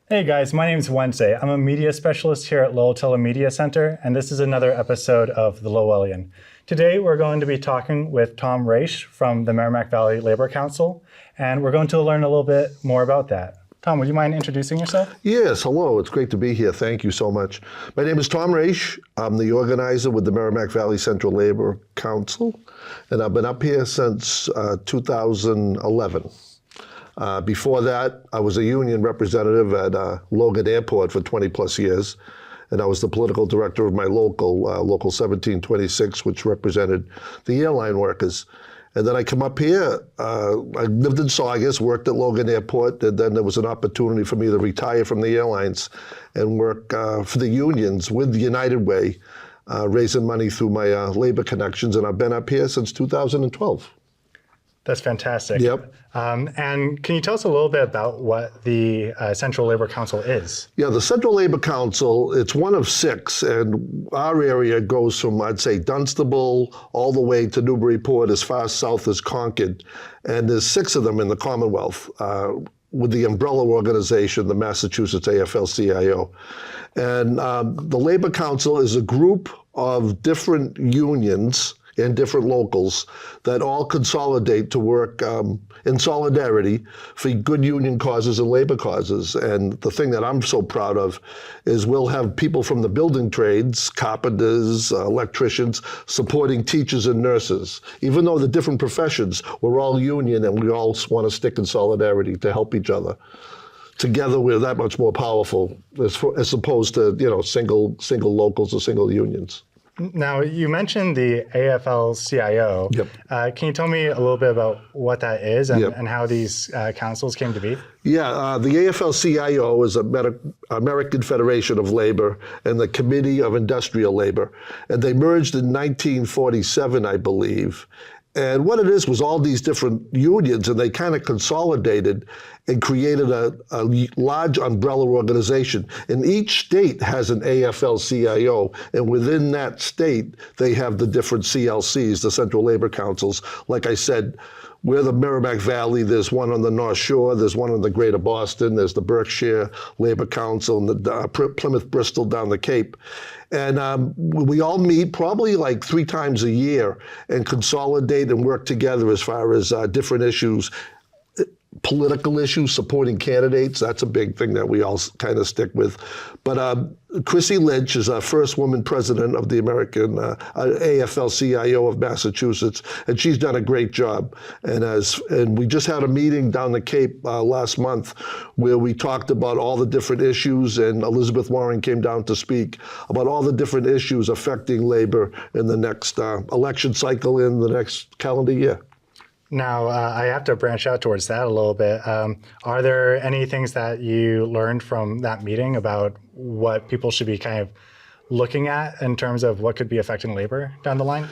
Hey guys, my name is Wednesday. I'm a media specialist here at Lowell Telemedia Center, and this is another episode of the Lowellian. Today we're going to be talking with Tom Raiche from the Merrimack Valley Labor Council, and we're going to learn a little bit more about that. Tom, would you mind introducing yourself? Yes, hello. It's great to be here. Thank you so much. My name is Tom Raiche. I'm the organizer with the Merrimack Valley Central Labor Council, and I've been up here since 2011. Before that, I was a union representative at Logan Airport for 20 plus years, and I was the political director of my local 1726, which represented the airline workers. And then I come up here, I lived in Saugus, worked at Logan Airport, and then there was an opportunity for me to retire from the airlines and work for the unions with United Way, raising money through my labor connections, and I've been up here since 2012. That's fantastic. Yep. And can you tell us a little bit about what the Central Labor Council is? Yeah, the Central Labor Council, it's one of 6, and our area goes from, I'd say, Dunstable all the way to Newburyport, as far south as Concord. And there's 6 of them in the Commonwealth, with the umbrella organization, the Massachusetts AFL-CIO. And the Labor Council is a group of different unions and different locals that all consolidate to work in solidarity for good union causes and labor causes. And the thing that I'm so proud of is we'll have people from the building trades, carpenters, electricians, supporting teachers and nurses. Even though the different professions, we're all union and we all want to stick in solidarity to help each other. Together, we're that much more powerful as opposed to, single locals or single unions. Now, you mentioned the AFL-CIO. Yep. Can you tell me a little bit about what that is and, Yep. and how these councils came to be? Yeah, the AFL-CIO is American Federation of Labor and the Committee of Industrial Labor. And they merged in 1947, I believe. And what it is was all these different unions, and they kind of consolidated and created a large umbrella organization. And each state has an AFL-CIO, and within that state, they have the different CLCs, the Central Labor Councils. Like I said, we're the Merrimack Valley. There's one on the North Shore. There's one on the Greater Boston. There's the Berkshire Labor Council and the Plymouth Bristol down the Cape. And we all meet probably like 3 times a year and consolidate and work together as far as different issues. Political issues, supporting candidates, that's a big thing that we all kind of stick with. But Chrissy Lynch is our first woman president of the American AFL-CIO of Massachusetts, and she's done a great job. And we just had a meeting down the Cape last month where we talked about all the different issues, and Elizabeth Warren came down to speak about all the different issues affecting labor in the next election cycle in the next calendar year. Now, I have to branch out towards that a little bit. Are there any things that you learned from that meeting about what people should be kind of looking at in terms of what could be affecting labor down the line?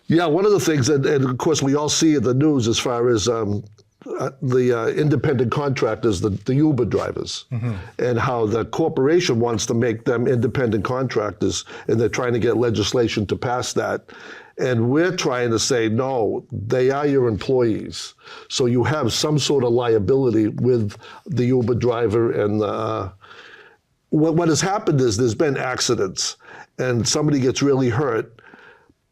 Yeah, one of the things, and of course we all see in the news as far as the independent contractors, the Uber drivers, and how the corporation wants to make them independent contractors, and they're trying to get legislation to pass that. And we're trying to say, no, they are your employees. So you have some sort of liability with the Uber driver. And what has happened is there's been accidents and somebody gets really hurt,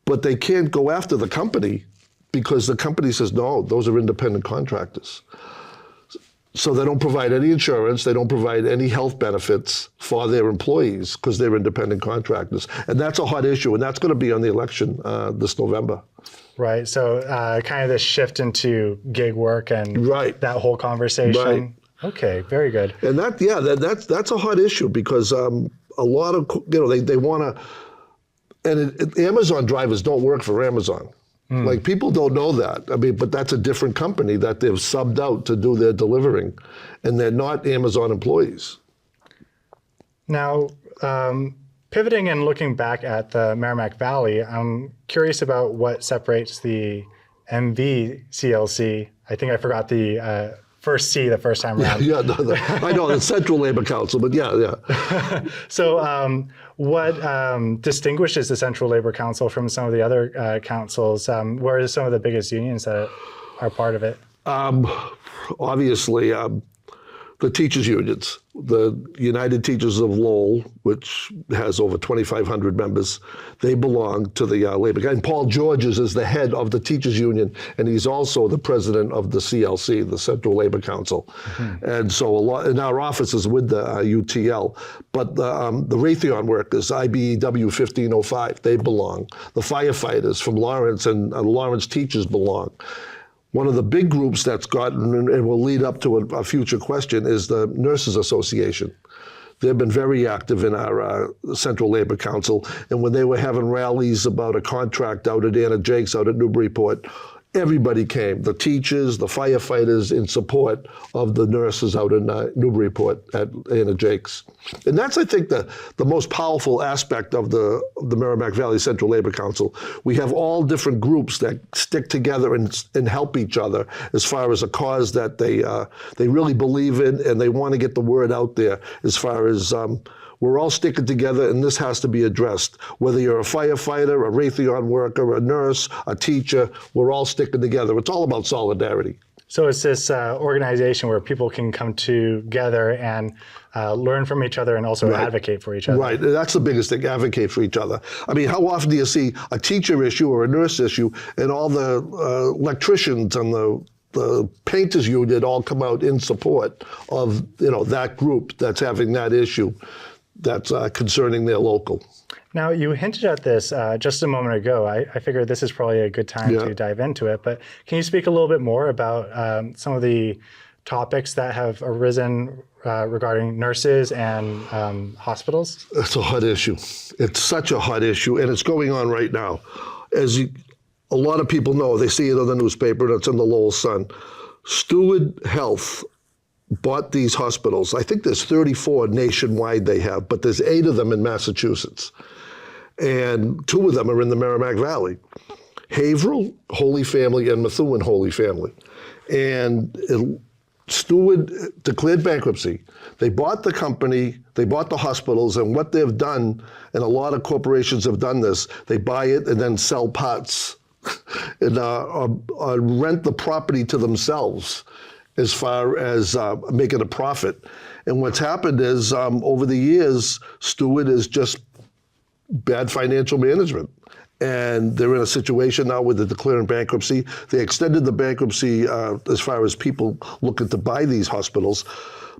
but they can't go after the company because the company says, no, those are independent contractors. So they don't provide any insurance, they don't provide any health benefits for their employees because they're independent contractors. And that's a hot issue, and that's going to be on the election this November. Right, so kind of this shift into gig work and right. that whole conversation. Right. Okay, very good. And that's a hot issue because a lot of, they want to, and Amazon drivers don't work for Amazon. Like, people don't know that. I mean, but that's a different company that they've subbed out to do their delivering, and they're not Amazon employees. Now, pivoting and looking back at the Merrimack Valley, I'm curious about what separates the MVCLC. I think I forgot the first C the first time around. Yeah, I know, the Central Labor Council, but yeah. So what distinguishes the Central Labor Council from some of the other councils? Where are some of the biggest unions that are part of it? Obviously, the teachers' unions, the United Teachers of Lowell, which has over 2,500 members, they belong to the labor. And Paul Georges is the head of the teachers' union, and he's also the president of the CLC, the Central Labor Council. And so a lot in our offices with the UTL, but the Raytheon workers, IBEW 1505, they belong. The firefighters from Lawrence and Lawrence teachers belong. One of the big groups that's gotten, and will lead up to a future question, is the Nurses Association. They've been very active in our Central Labor Council, and when they were having rallies about a contract out at Anna Jake's out at Newburyport, everybody came, the teachers, the firefighters, in support of the nurses out in Newburyport at Anna Jake's. And that's, I think, the most powerful aspect of the Merrimack Valley Central Labor Council. We have all different groups that stick together and help each other as far as a cause that they really believe in, and they want to get the word out there as far as we're all sticking together, and this has to be addressed. Whether you're a firefighter, a Raytheon worker, a nurse, a teacher, we're all sticking together. It's all about solidarity. So it's this organization where people can come together and learn from each other and also advocate for each other. Right, that's the biggest thing, advocate for each other. I mean, how often do you see a teacher issue or a nurse issue and all the electricians and the painters union all come out in support of that group that's having that issue that's concerning their local. Now, you hinted at this just a moment ago. I figured this is probably a good time to dive into it, but can you speak a little bit more about some of the topics that have arisen regarding nurses and hospitals? It's a hot issue. It's such a hot issue, and it's going on right now. As a lot of people know, they see it on the newspaper, and it's in the Lowell Sun. Steward Health bought these hospitals. I think there's 34 nationwide they have, but there's 8 of them in Massachusetts. And 2 of them are in the Merrimack Valley. Haverhill, Holy Family, and Methuen, Holy Family. And Steward declared bankruptcy. They bought the company, they bought the hospitals, and what they've done, and a lot of corporations have done this, they buy it and then sell parts and rent the property to themselves as far as making a profit. And what's happened is over the years, Steward is just bad financial management. And they're in a situation now where they're declaring bankruptcy. They extended the bankruptcy as far as people looking to buy these hospitals.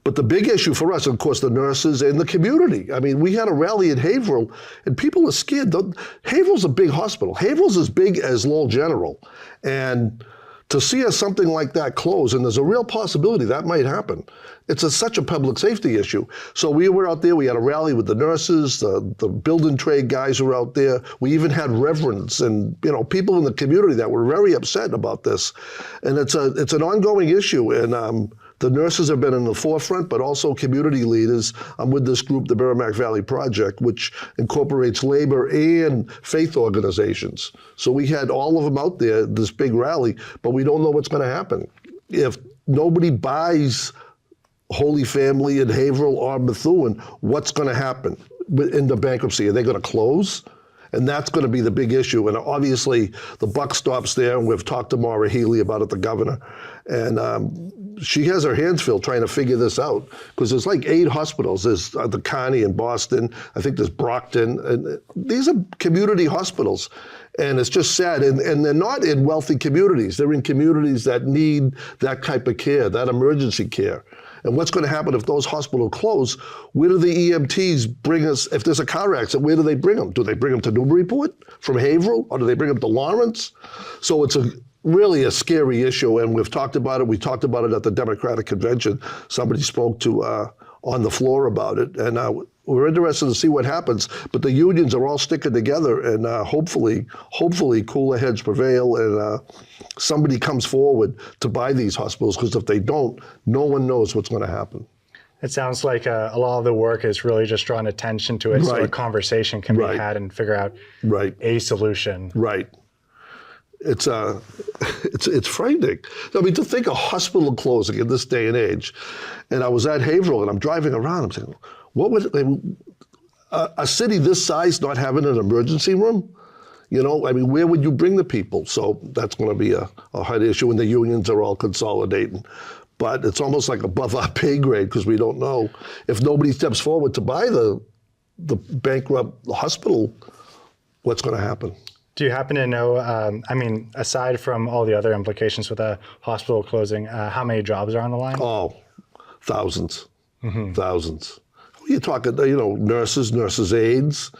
But the big issue for us, of course, the nurses and the community. I mean, we had a rally at Haverhill, and people are scared. Haverhill's a big hospital. Haverhill's as big as Lowell General. And to see something like that close, and there's a real possibility that might happen. It's such a public safety issue. So we were out there, we had a rally with the nurses, the building trade guys were out there. We even had reverends and people in the community that were very upset about this. And it's an ongoing issue, and the nurses have been in the forefront, but also community leaders. I'm with this group, the Merrimack Valley Project, which incorporates labor and faith organizations. So we had all of them out there, this big rally, but we don't know what's going to happen. If nobody buys Holy Family in Haverhill or Methuen, what's going to happen in the bankruptcy? Are they going to close? And that's going to be the big issue. And obviously, the buck stops there. And we've talked to Maura Healey about it, the governor. And she has her hands filled trying to figure this out. Because there's like 8 hospitals. There's the Kearney in Boston. I think there's Brockton. And these are community hospitals. And it's just sad. And they're not in wealthy communities. They're in communities that need that type of care, that emergency care. And what's going to happen if those hospitals close? Where do the EMTs bring us? If there's a car accident, where do they bring them? Do they bring them to Newburyport from Haverhill, or do they bring them to Lawrence? So it's really a scary issue, and we've talked about it. We talked about it at the Democratic Convention. Somebody spoke to on the floor about it, and we're interested to see what happens. But the unions are all sticking together, and hopefully cooler heads prevail, and somebody comes forward to buy these hospitals, because if they don't, no one knows what's going to happen. It sounds like a lot of the work is really just drawing attention to it, so a conversation can be had and figure out a solution. Right. It's frightening. I mean, to think a hospital closing in this day and age, and I was at Haverhill and I'm driving around, I'm saying, what would a city this size not having an emergency room? You know, I mean, where would you bring the people? So that's going to be a hard issue, and the unions are all consolidating. But it's almost like above our pay grade, because we don't know if nobody steps forward to buy the bankrupt hospital, what's going to happen. Do you happen to know, I mean, aside from all the other implications with a hospital closing, how many jobs are on the line? Oh, thousands, thousands. You're talking, you know, nurses' aides,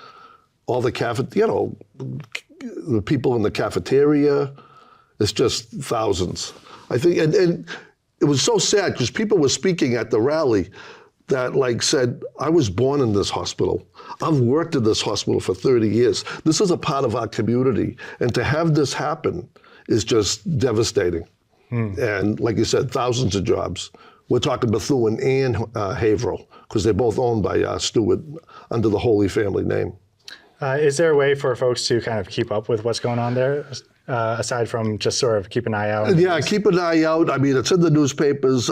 all the the people in the cafeteria. It's just thousands. I think, and it was so sad, because people were speaking at the rally that said, I was born in this hospital. I've worked in this hospital for 30 years. This is a part of our community. And to have this happen is just devastating. And like you said, thousands of jobs. We're talking Bethune and Haverhill, because they're both owned by Stewart under the Holy Family name. Is there a way for folks to kind of keep up with what's going on there, aside from just sort of keep an eye out? Yeah, keep an eye out. I mean, it's in the newspapers.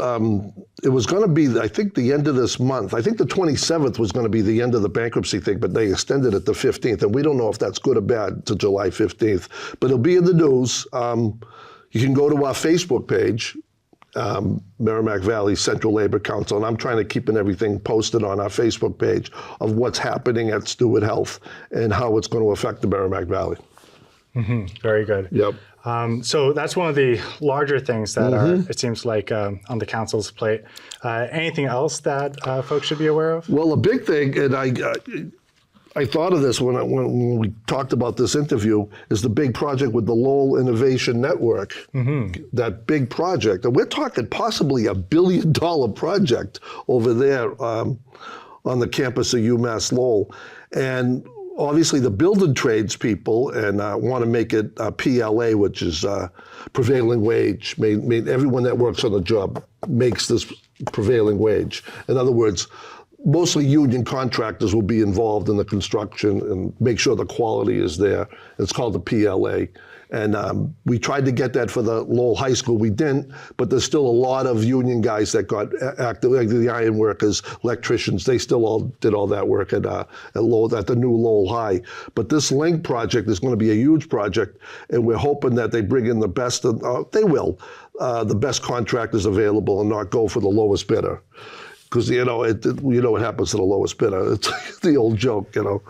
It was going to be, I think, the end of this month. I think the 27th was going to be the end of the bankruptcy thing, but they extended it to 15th. And we don't know if that's good or bad to July 15th. But it'll be in the news. You can go to our Facebook page, Merrimack Valley Central Labor Council, and I'm trying to keep everything posted on our Facebook page of what's happening at Stewart Health and how it's going to affect the Merrimack Valley. Very good. Yep. So that's one of the larger things that are, it seems like, on the council's plate. Anything else that folks should be aware of? Well, a big thing, and I thought of this when we talked about this interview, is the big project with the Lowell Innovation Network. That big project, and we're talking possibly $1 billion project over there on the campus of UMass Lowell. And obviously the building trades people and want to make it PLA, which is prevailing wage. Everyone that works on the job makes this prevailing wage. In other words, mostly union contractors will be involved in the construction and make sure the quality is there. It's called the PLA. And we tried to get that for the Lowell High School. We didn't, but there's still a lot of union guys that got active, like the iron workers, electricians. They still all did all that work at Lowell, at the new Lowell High. But this LINK project is going to be a huge project, and we're hoping that they bring in the best, they will, the best contractors available and not go for the lowest bidder. Because, you know what happens to the lowest bidder. It's the old joke, you know.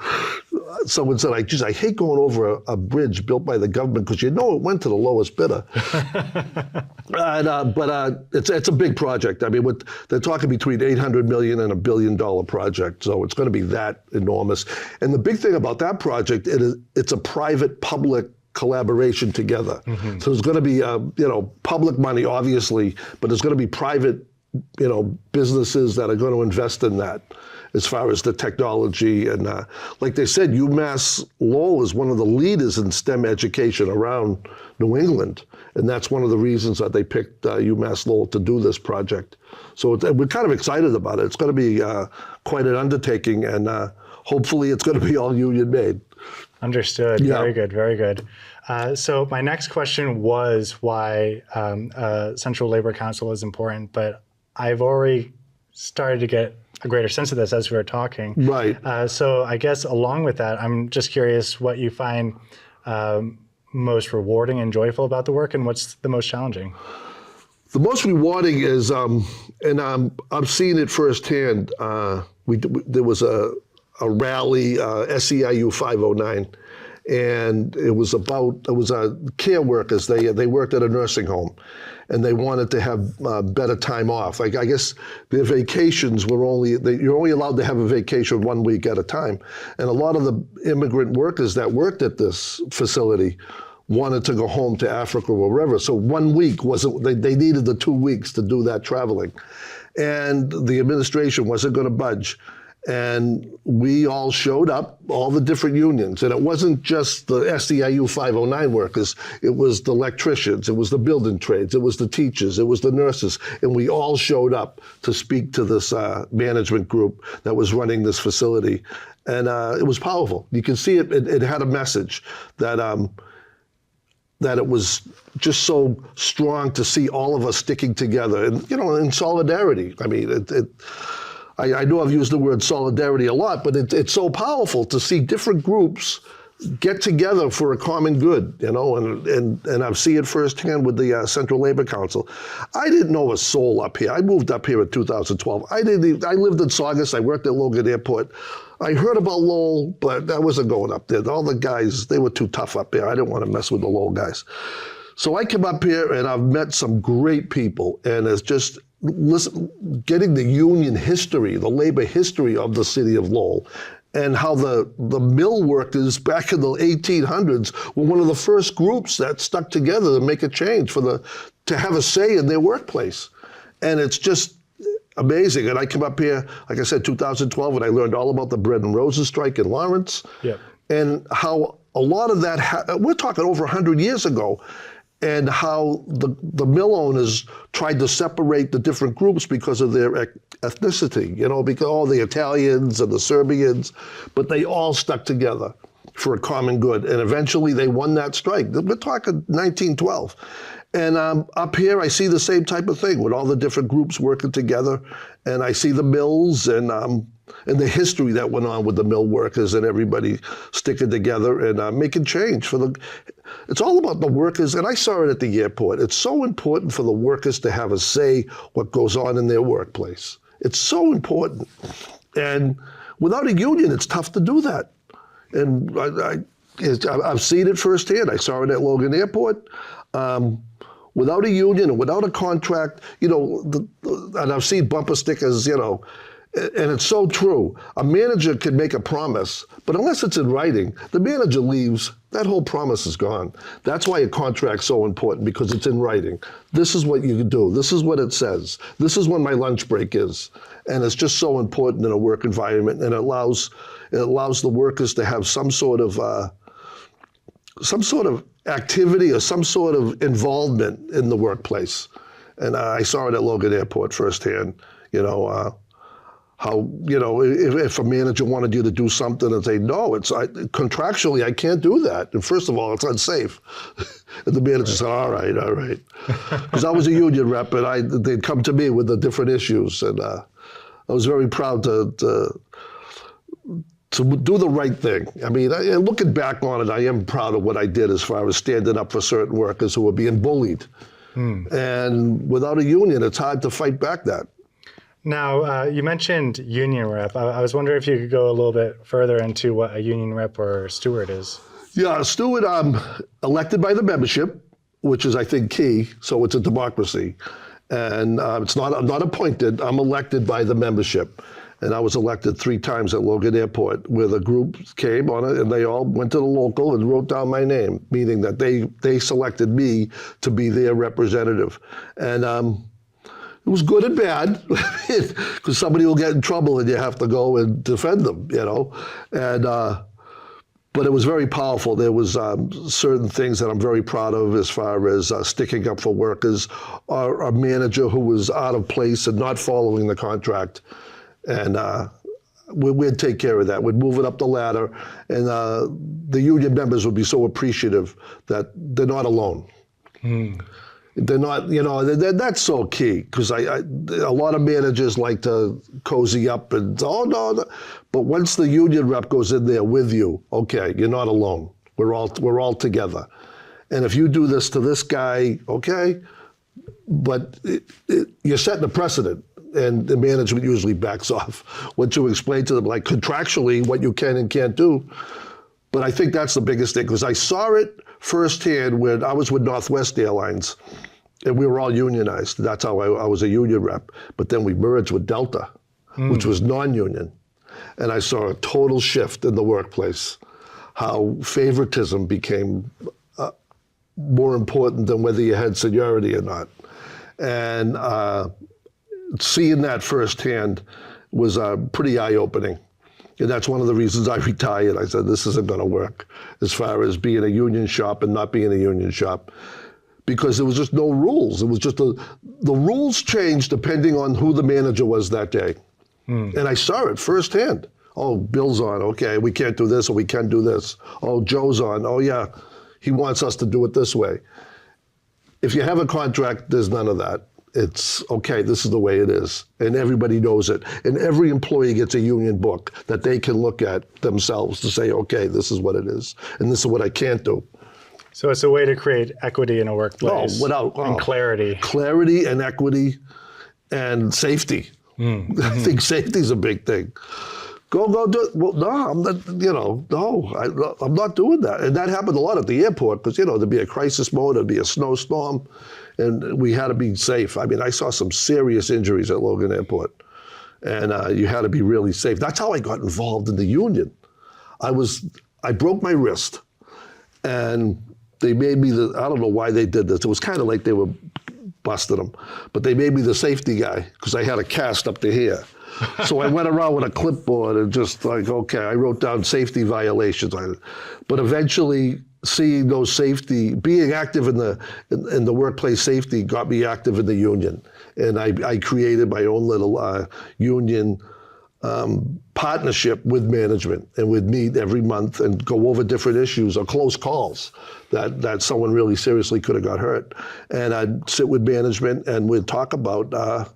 Someone said, geez, I hate going over a bridge built by the government because it went to the lowest bidder. But it's a big project. I mean, they're talking between $800 million and $1 billion project. So it's going to be that enormous. And the big thing about that project, it's a private-public collaboration together. So there's going to be, public money, obviously, but there's going to be private businesses that are going to invest in that as far as the technology. And like they said, UMass Lowell is one of the leaders in STEM education around New England. And that's one of the reasons that they picked UMass Lowell to do this project. So we're kind of excited about it. It's going to be quite an undertaking, and hopefully it's going to be all union made. Understood. Yeah. Very good. Very good. So my next question was why Central Labor Council is important, but I've already started to get a greater sense of this as we were talking. Right. So I guess along with that, I'm just curious what you find most rewarding and joyful about the work, and what's the most challenging? The most rewarding is, and I'm seeing it firsthand. There was a rally, SEIU 509, and it was care workers. They worked at a nursing home, and they wanted to have better time off. Like, I guess their vacations were you're only allowed to have a vacation 1 week at a time. And a lot of the immigrant workers that worked at this facility wanted to go home to Africa or wherever. So 1 week wasn't, they needed the 2 weeks to do that traveling. And the administration wasn't going to budge. And we all showed up, all the different unions. And it wasn't just the SEIU 509 workers. It was the electricians. It was the building trades. It was the teachers. It was the nurses. And we all showed up to speak to this management group that was running this facility. And it was powerful. You can see it had a message that that it was just so strong to see all of us sticking together and, you know, in solidarity. I mean, I know I've used the word solidarity a lot, but it's so powerful to see different groups get together for a common good, you know, and I've seen it firsthand with the Central Labor Council. I didn't know a soul up here. I moved up here in 2012. I lived in Saugus. I worked at Logan Airport. I heard about Lowell, but I wasn't going up there. All the guys, they were too tough up there. I didn't want to mess with the Lowell guys. So I came up here and I've met some great people, and it's just getting the union history, the labor history of the city of Lowell, and how the mill workers back in the 1800s were one of the first groups that stuck together to make a change to have a say in their workplace. And it's just amazing. And I came up here, like I said, 2012, and I learned all about the Bread and Roses strike in Lawrence, and how a lot of that, we're talking over 100 years ago, and how the mill owners tried to separate the different groups because of their ethnicity, you know, because all the Italians and the Serbians, but they all stuck together for a common good. And eventually they won that strike. We're talking 1912. And up here, I see the same type of thing with all the different groups working together. And I see the mills and the history that went on with the mill workers and everybody sticking together and making change it's all about the workers. And I saw it at the airport. It's so important for the workers to have a say what goes on in their workplace. It's so important. And without a union, it's tough to do that. And I've seen it firsthand. I saw it at Logan Airport. Without a union and without a contract, you know, and I've seen bumper stickers, you know, and it's so true. A manager can make a promise, but unless it's in writing, the manager leaves, that whole promise is gone. That's why a contract's so important, because it's in writing. This is what you can do. This is what it says. This is when my lunch break is. And it's just so important in a work environment, and it allows the workers to have some sort of activity or some sort of involvement in the workplace. And I saw it at Logan Airport firsthand, you know, how, you know, if a manager wanted you to do something and say, no, contractually, I can't do that. And first of all, it's unsafe. And the manager said, all right. Because I was a union rep, and they'd come to me with the different issues. And I was very proud to do the right thing. I mean, looking back on it, I am proud of what I did as far as standing up for certain workers who were being bullied. And without a union, it's hard to fight back that. Now, you mentioned union rep. I was wondering if you could go a little bit further into what a union rep or steward is. Yeah, steward, elected by the membership, which is, I think, key. So it's a democracy. And I'm not appointed. I'm elected by the membership. And I was elected 3 times at Logan Airport, where the group came on it, and they all went to the local and wrote down my name, meaning that they selected me to be their representative. And it was good and bad, because somebody will get in trouble and you have to go and defend them, you know. And but it was very powerful. There was certain things that I'm very proud of as far as sticking up for workers, or a manager who was out of place and not following the contract. And we'd take care of that. We'd move it up the ladder, and the union members would be so appreciative that they're not alone. They're not, you know, that's so key, because a lot of managers like to cozy up and, oh, no. But once the union rep goes in there with you, okay, you're not alone. We're all together. And if you do this to this guy, okay, but you're setting a precedent. And the management usually backs off once you explain to them, like, contractually what you can and can't do. But I think that's the biggest thing, because I saw it firsthand when I was with Northwest Airlines, and we were all unionized. That's how I was a union rep. But then we merged with Delta, which was non-union. And I saw a total shift in the workplace, how favoritism became more important than whether you had seniority or not. And seeing that firsthand was pretty eye-opening. And that's one of the reasons I retired. I said, this isn't going to work as far as being a union shop and not being a union shop, because there was just no rules. It was just the rules changed depending on who the manager was that day. And I saw it firsthand. Oh, Bill's on. Okay, we can't do this, or we can do this. Oh, Joe's on. Oh, yeah, he wants us to do it this way. If you have a contract, there's none of that. It's, okay, this is the way it is. And everybody knows it. And every employee gets a union book that they can look at themselves to say, okay, this is what it is. And this is what I can't do. So it's a way to create equity in a workplace. And clarity. Clarity and equity and safety. I think safety is a big thing. Go do it. Well, no, I'm not, I'm not doing that. And that happened a lot at the airport because, there'd be a crisis mode, there'd be a snowstorm, and we had to be safe. I mean, I saw some serious injuries at Logan Airport, and you had to be really safe. That's how I got involved in the union. I broke my wrist, and they made me I don't know why they did this. It was kind of like they were busting them, but they made me the safety guy because I had a cast up to here. So I went around with a clipboard and just like, okay, I wrote down safety violations. But eventually seeing those being active in the workplace safety got me active in the union. And I created my own little union partnership with management, and we'd meet every month and go over different issues or close calls that someone really seriously could have got hurt. And I'd sit with management and we'd talk about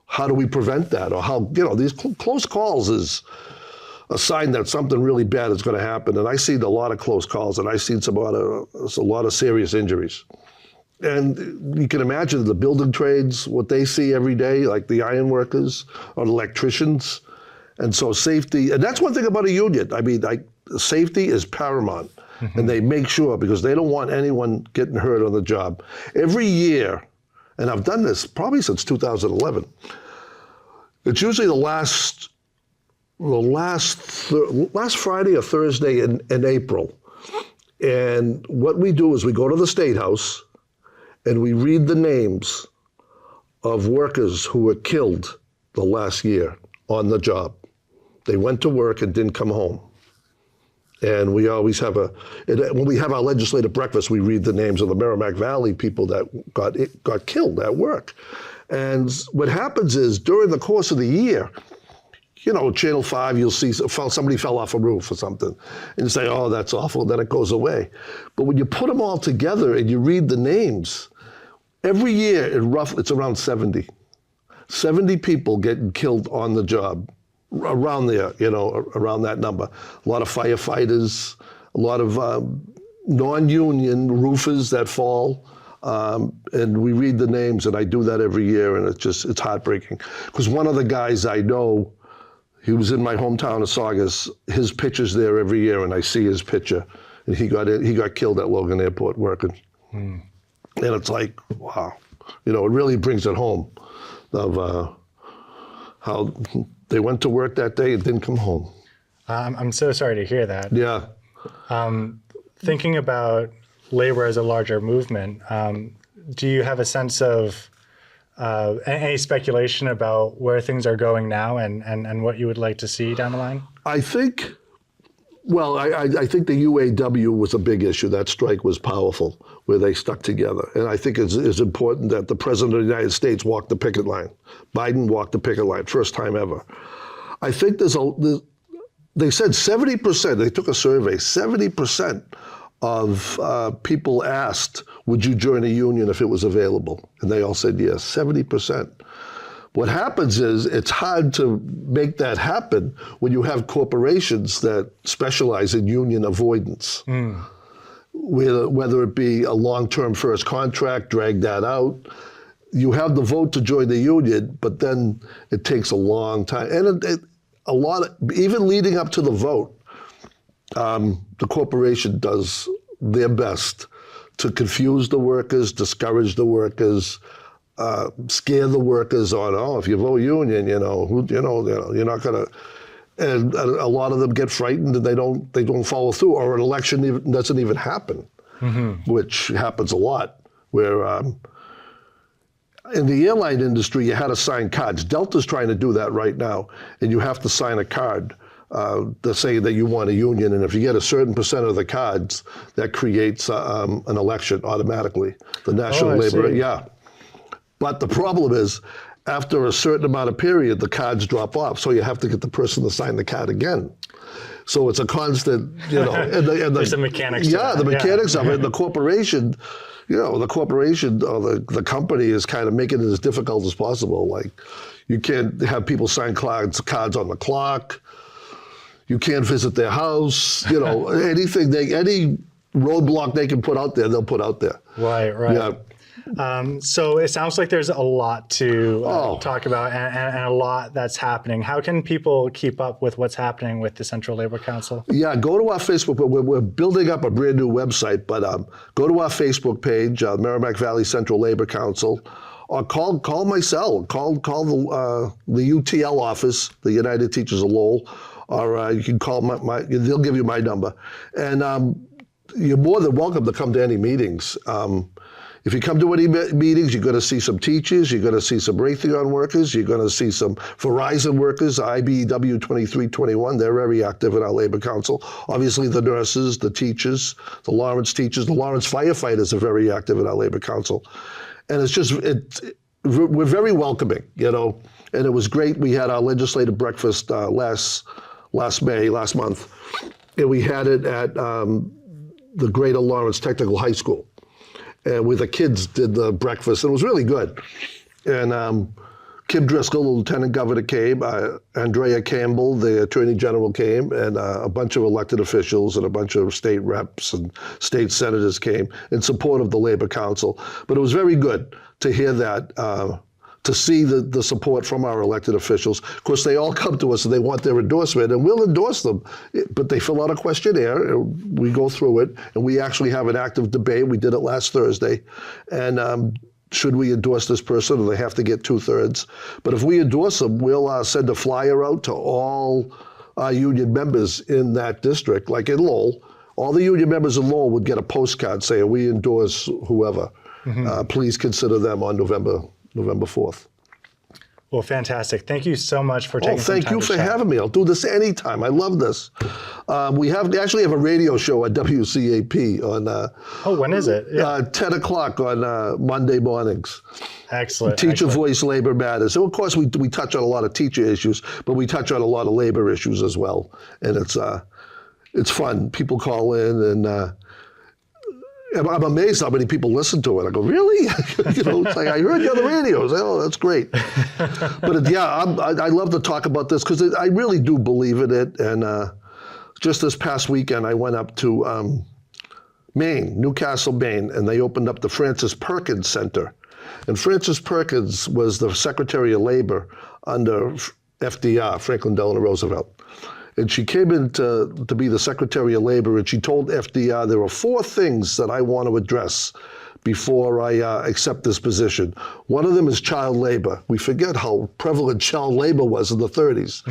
how do we prevent that, or how, these close calls is a sign that something really bad is going to happen. And I seen a lot of close calls, and I seen a lot of serious injuries. And you can imagine the building trades, what they see every day, like the iron workers or the electricians. And so safety, and that's one thing about a union. I mean, safety is paramount. And they make sure, because they don't want anyone getting hurt on the job. Every year, and I've done this probably since 2011, it's usually the last Friday or Thursday in April. And what we do is we go to the State House and we read the names of workers who were killed the last year on the job. They went to work and didn't come home. And we always have when we have our legislative breakfast, we read the names of the Merrimack Valley people that got killed at work. And what happens is during the course of the year, Channel 5, you'll see somebody fell off a roof or something, and you say, oh, that's awful, then it goes away. But when you put them all together and you read the names, every year it's around 70. 70 people getting killed on the job. Around there, around that number. A lot of firefighters, a lot of non-union roofers that fall, and we read the names, and I do that every year, and it's heartbreaking. Because one of the guys I know, he was in my hometown of Saugus, his picture's there every year, and I see his picture, and he got killed at Logan Airport working. And it's like, wow, it really brings it home of how they went to work that day and didn't come home. I'm so sorry to hear that. Yeah. Thinking about labor as a larger movement, do you have a sense of any speculation about where things are going now and what you would like to see down the line? I think I think the UAW was a big issue. That strike was powerful, where they stuck together. And I think it's important that the President of the United States walked the picket line. Biden walked the picket line, first time ever. I think they said 70%, they took a survey, 70% of people asked, would you join a union if it was available? And they all said yes, 70%. What happens is it's hard to make that happen when you have corporations that specialize in union avoidance. Whether it be a long-term first contract, drag that out. You have the vote to join the union, but then it takes a long time. And even leading up to the vote, the corporation does their best to confuse the workers, discourage the workers, scare the workers on, if you vote union, you're not gonna, and a lot of them get frightened and they don't follow through, or an election doesn't even happen. which happens a lot, where in the airline industry, you had to sign cards. Delta's trying to do that right now, and you have to sign a card to say that you want a union, and if you get a certain percent of the cards, that creates an election automatically. The National Labor, yeah. But the problem is, after a certain amount of period, the cards drop off, so you have to get the person to sign the card again. So it's a constant, There's the mechanics. Yeah, the mechanics of it. The corporation, the corporation or the company is kind of making it as difficult as possible. Like, you can't have people sign cards on the clock. You can't visit their house. Anything any roadblock they can put out there, they'll put out there. Right. Yeah. So it sounds like there's a lot to talk about and a lot that's happening. How can people keep up with what's happening with the Central Labor Council? Yeah, go to our Facebook. We're building up a brand new website, but go to our Facebook page, Merrimack Valley Central Labor Council, or call my cell. Call the UTL office, the United Teachers of Lowell, or you can call they'll give you my number. And you're more than welcome to come to any meetings. If you come to any meetings, you're going to see some teachers, you're going to see some Raytheon workers, you're going to see some Verizon workers, IBEW 2321, they're very active in our labor council. Obviously the nurses, the teachers, the Lawrence teachers, the Lawrence firefighters are very active in our labor council. And it's just, we're very welcoming, and it was great. We had our legislative breakfast last month, and we had it at the Greater Lawrence Technical High School. And where the kids did the breakfast, and it was really good. And Kim Driscoll, Lieutenant Governor, came, Andrea Campbell, the Attorney General, came, and a bunch of elected officials and a bunch of state reps and state senators came in support of the Labor Council. But it was very good to hear that, to see the support from our elected officials. Of course, they all come to us and they want their endorsement, and we'll endorse them. But they fill out a questionnaire, and we go through it, and we actually have an active debate. We did it last Thursday. And should we endorse this person, or they have to get 2/3? But if we endorse them, we'll send a flyer out to all our union members in that district, like in Lowell. All the union members in Lowell would get a postcard saying, we endorse whoever. Please consider them on November 4th. Well, fantastic. Thank you so much for taking some time. Thank you for having me. I'll do this anytime. I love this. We actually have a radio show at WCAP on when is it? 10 o'clock on Monday mornings. Excellent. Teacher Voice Labor Matters. So of course we touch on a lot of teacher issues, but we touch on a lot of labor issues as well. And it's fun. People call in, and I'm amazed how many people listen to it. I go, really? It's like, I heard you on the radio. I say, oh, that's great. But I love to talk about this because I really do believe in it. And just this past weekend, I went up to Maine, Newcastle, Maine, and they opened up the Francis Perkins Center. And Francis Perkins was the Secretary of Labor under FDR, Franklin Delano Roosevelt. And she came in to be the Secretary of Labor, and she told FDR, there are 4 things that I want to address before I accept this position. One of them is child labor. We forget how prevalent child labor was in the 30s.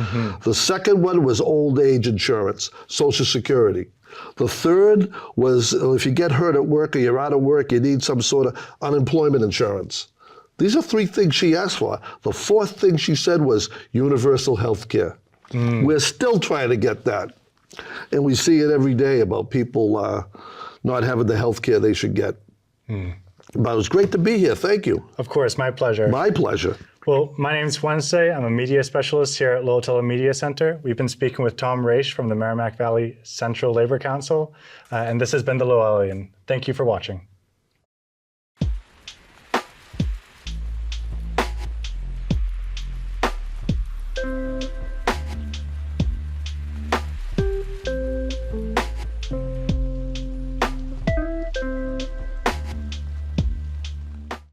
The second one was old age insurance, Social Security. The third was if you get hurt at work or you're out of work, you need some sort of unemployment insurance. These are 3 things she asked for. The 4th thing she said was universal health care. We're still trying to get that. And we see it every day about people not having the health care they should get. But it was great to be here. Thank you. Of course, my pleasure. My pleasure. Well, my name's Wednesday. I'm a media specialist here at Lowell Media Center. We've been speaking with Tom Raiche from the Merrimack Valley Central Labor Council, and this has been the Lowellian. Thank you for watching.